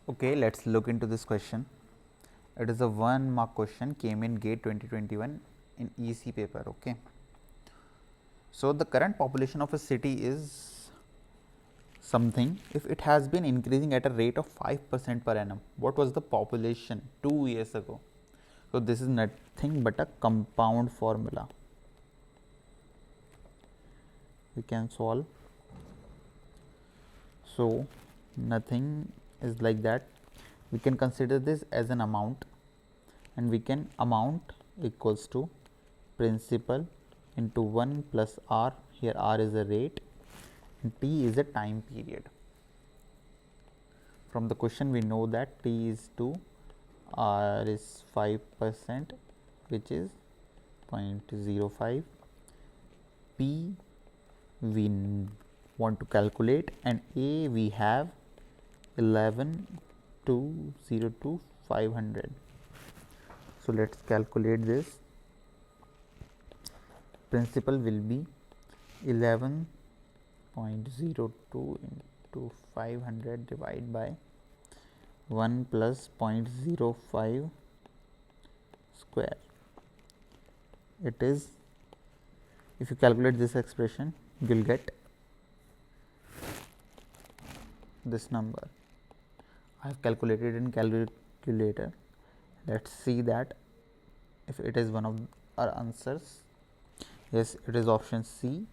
Okay, let's look into this question. It is a 1 mark question, came in GATE 2021 in EC paper. Okay. So, the current population of a city is something. If it has been increasing at a rate of 5% per annum, what was the population 2 years ago? So, this is nothing but a compound formula. We can solve. So, nothing is like that. We can consider this as an amount, and we can amount equals to principal into 1 plus r. Here r is a rate and t is a time period. From the question we know that t is 2, r is 5%, which is 0.05. p we want to calculate, and a we have 11,202 500. So, let us calculate this. Principal will be 11.02 into 500 divided by 1 plus 0.05 square. It is, if you calculate this expression, you will get this number. I have calculated in calculator. Let us see that if it is one of our answers. Yes, it is option C,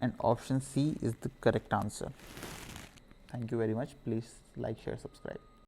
and option C is the correct answer. Thank you very much. Please like, share, subscribe.